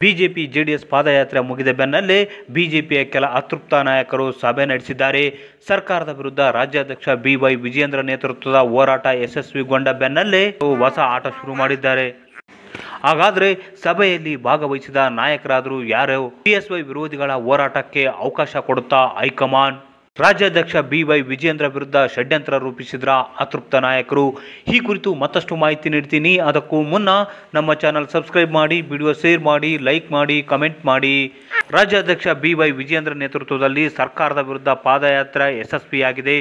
BJP JDS ಪಾದಯಾತ್ರೆ ಮುಗಿದ ಬೆನ್ನಲ್ಲೇ ಬಿಜೆಪಿಯ ಕೆಲ ಅತೃಪ್ತ ನಾಯಕರು ಸಭೆ ನಡೆಸಿದ್ದಾರೆ. ಸರ್ಕಾರದ ವಿರುದ್ಧ ರಾಜ್ಯಾಧ್ಯಕ್ಷ ಬಿವೈ ವಿಜಯೇಂದ್ರ ನೇತೃತ್ವದ ಹೋರಾಟ ಯಶಸ್ವಿಗೊಂಡ ಬೆನ್ನಲ್ಲೇ ಹೊಸ ಆಟ ಶುರು ಮಾಡಿದ್ದಾರೆ. ಹಾಗಾದರೆ ಸಭೆಯಲ್ಲಿ ಭಾಗವಹಿಸಿದ ನಾಯಕರಾದರೂ ಯಾರು? ಬಿಎಸ್ವೈ ವಿರೋಧಿಗಳ ಹೋರಾಟಕ್ಕೆ ಅವಕಾಶ ಕೊಡುತ್ತಾ ಹೈಕಮಾಂಡ್? ರಾಜ್ಯಾಧ್ಯಕ್ಷ ಬಿವೈ ವಿಜಯೇಂದ್ರ ವಿರುದ್ಧ ಷಡ್ಯಂತ್ರ ರೂಪಿಸಿದ್ರ ಅತೃಪ್ತ ನಾಯಕರು? ಈ ಕುರಿತು ಮತ್ತಷ್ಟು ಮಾಹಿತಿ ನೀಡ್ತೀನಿ. ಅದಕ್ಕೂ ಮುನ್ನ ನಮ್ಮ ಚಾನಲ್ ಸಬ್ಸ್ಕ್ರೈಬ್ ಮಾಡಿ, ವಿಡಿಯೋ ಶೇರ್ ಮಾಡಿ, ಲೈಕ್ ಮಾಡಿ, ಕಮೆಂಟ್ ಮಾಡಿ. ರಾಜ್ಯಾಧ್ಯಕ್ಷ ಬಿವೈ ವಿಜಯೇಂದ್ರ ನೇತೃತ್ವದಲ್ಲಿ ಸರ್ಕಾರದ ವಿರುದ್ಧ ಪಾದಯಾತ್ರೆ ಯಶಸ್ವಿಯಾಗಿದೆ.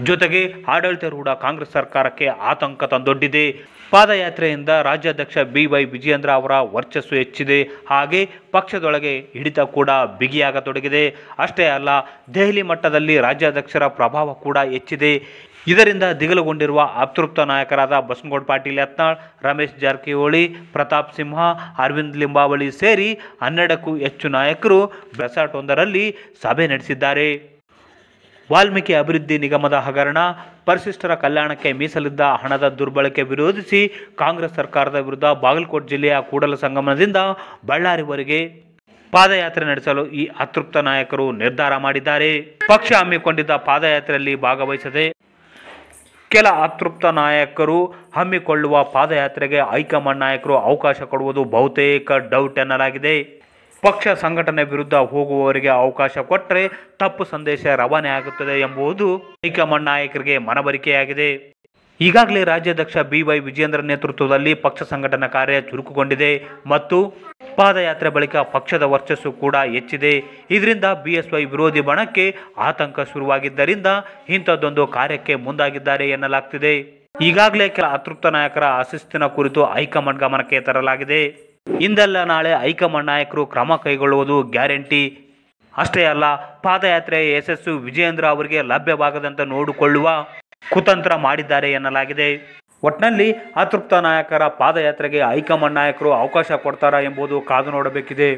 ಜೊತೆಗೆ ಆಡಳಿತಾರೂಢ ಕಾಂಗ್ರೆಸ್ ಸರ್ಕಾರಕ್ಕೆ ಆತಂಕ ತಂದೊಡ್ಡಿದೆ. ಪಾದಯಾತ್ರೆಯಿಂದ ರಾಜ್ಯಾಧ್ಯಕ್ಷ ಬಿವೈ ವಿಜಯೇಂದ್ರ ಅವರ ವರ್ಚಸ್ಸು ಹೆಚ್ಚಿದೆ. ಹಾಗೆ ಪಕ್ಷದೊಳಗೆ ಹಿಡಿತ ಕೂಡ ಬಿಗಿಯಾಗತೊಡಗಿದೆ. ಅಷ್ಟೇ ಅಲ್ಲ, ದೆಹಲಿ ಮಟ್ಟದಲ್ಲಿ ರಾಜ್ಯಾಧ್ಯಕ್ಷರ ಪ್ರಭಾವ ಕೂಡ ಹೆಚ್ಚಿದೆ. ಇದರಿಂದ ದಿಗಲುಗೊಂಡಿರುವ ಅತೃಪ್ತ ನಾಯಕರಾದ ಬಸನಗೌಡ ಪಾಟೀಲ್ ಯತ್ನಾಳ್, ರಮೇಶ್ ಜಾರಕಿಹೊಳಿ, ಪ್ರತಾಪ್ ಸಿಂಹ, ಅರವಿಂದ್ ಲಿಂಬಾವಳಿ ಸೇರಿ 12ಕ್ಕೂ ಹೆಚ್ಚು ನಾಯಕರು ರೆಸಾರ್ಟ್ವೊಂದರಲ್ಲಿ ಸಭೆ ನಡೆಸಿದ್ದಾರೆ. ವಾಲ್ಮೀಕಿ ಅಭಿವೃದ್ಧಿ ನಿಗಮದ ಹಗರಣ, ಪರಿಶಿಷ್ಟರ ಕಲ್ಯಾಣಕ್ಕೆ ಮೀಸಲಿದ್ದ ಹಣದ ದುರ್ಬಳಕೆ ವಿರೋಧಿಸಿ ಕಾಂಗ್ರೆಸ್ ಸರ್ಕಾರದ ವಿರುದ್ಧ ಬಾಗಲಕೋಟೆ ಜಿಲ್ಲೆಯ ಕೂಡಲಸಂಗಮದಿಂದ ಬಳ್ಳಾರಿವರೆಗೆ ಪಾದಯಾತ್ರೆ ನಡೆಸಲು ಈ ಅತೃಪ್ತ ನಾಯಕರು ನಿರ್ಧಾರ ಮಾಡಿದ್ದಾರೆ. ಪಕ್ಷ ಹಮ್ಮಿಕೊಂಡಿದ್ದ ಪಾದಯಾತ್ರೆಯಲ್ಲಿ ಭಾಗವಹಿಸದೆ ಕೆಲ ಅತೃಪ್ತ ನಾಯಕರು ಹಮ್ಮಿಕೊಳ್ಳುವ ಪಾದಯಾತ್ರೆಗೆ ಹೈಕಮಾಂಡ್ ನಾಯಕರು ಅವಕಾಶ ಕೊಡುವುದು ಬಹುತೇಕ ಡೌಟ್ ಎನ್ನಲಾಗಿದೆ. ಪಕ್ಷ ಸಂಘಟನೆ ವಿರುದ್ಧ ಹೋಗುವವರಿಗೆ ಅವಕಾಶ ಕೊಟ್ಟರೆ ತಪ್ಪು ಸಂದೇಶ ರವಾನೆ ಆಗುತ್ತದೆ ಎಂಬುದು ಹೈಕಮಾಂಡ್ ನಾಯಕರಿಗೆ ಮನವರಿಕೆಯಾಗಿದೆ. ಈಗಾಗಲೇ ರಾಜ್ಯಾಧ್ಯಕ್ಷ ಬಿವೈ ವಿಜಯೇಂದ್ರ ನೇತೃತ್ವದಲ್ಲಿ ಪಕ್ಷ ಸಂಘಟನಾ ಕಾರ್ಯ ಚುರುಕುಗೊಂಡಿದೆ ಮತ್ತು ಪಾದಯಾತ್ರೆ ಬಳಿಕ ಪಕ್ಷದ ವರ್ಚಸ್ಸು ಕೂಡ ಹೆಚ್ಚಿದೆ. ಇದರಿಂದ ಬಿಎಸ್ವೈ ವಿರೋಧಿ ಬಣಕ್ಕೆ ಆತಂಕ ಶುರುವಾಗಿದ್ದರಿಂದ ಇಂಥದ್ದೊಂದು ಕಾರ್ಯಕ್ಕೆ ಮುಂದಾಗಿದ್ದಾರೆ ಎನ್ನಲಾಗ್ತಿದೆ. ಈಗಾಗಲೇ ಕೆಲ ಅತೃಪ್ತ ನಾಯಕರ ಅಶಿಸ್ತಿನ ಕುರಿತು ಹೈಕಮಾಂಡ್ ಗಮನಕ್ಕೆ ತರಲಾಗಿದೆ. ಇಂದಲ್ಲ ನಾಳೆ ಹೈಕಮಾಂಡ್ ನಾಯಕರು ಕ್ರಮ ಕೈಗೊಳ್ಳುವುದು ಗ್ಯಾರಂಟಿ. ಅಷ್ಟೇ ಅಲ್ಲ, ಪಾದಯಾತ್ರೆಯ ಯಶಸ್ಸು ವಿಜಯೇಂದ್ರ ಅವರಿಗೆ ಲಭ್ಯವಾಗದಂತೆ ನೋಡಿಕೊಳ್ಳುವ ಕುತಂತ್ರ ಮಾಡಿದ್ದಾರೆ ಎನ್ನಲಾಗಿದೆ. ಒಟ್ನಲ್ಲಿ ಅತೃಪ್ತ ನಾಯಕರ ಪಾದಯಾತ್ರೆಗೆ ಹೈಕಮಾಂಡ್ ನಾಯಕರು ಅವಕಾಶ ಕೊಡ್ತಾರಾ ಎಂಬುದು ಕಾದು ನೋಡಬೇಕಿದೆ.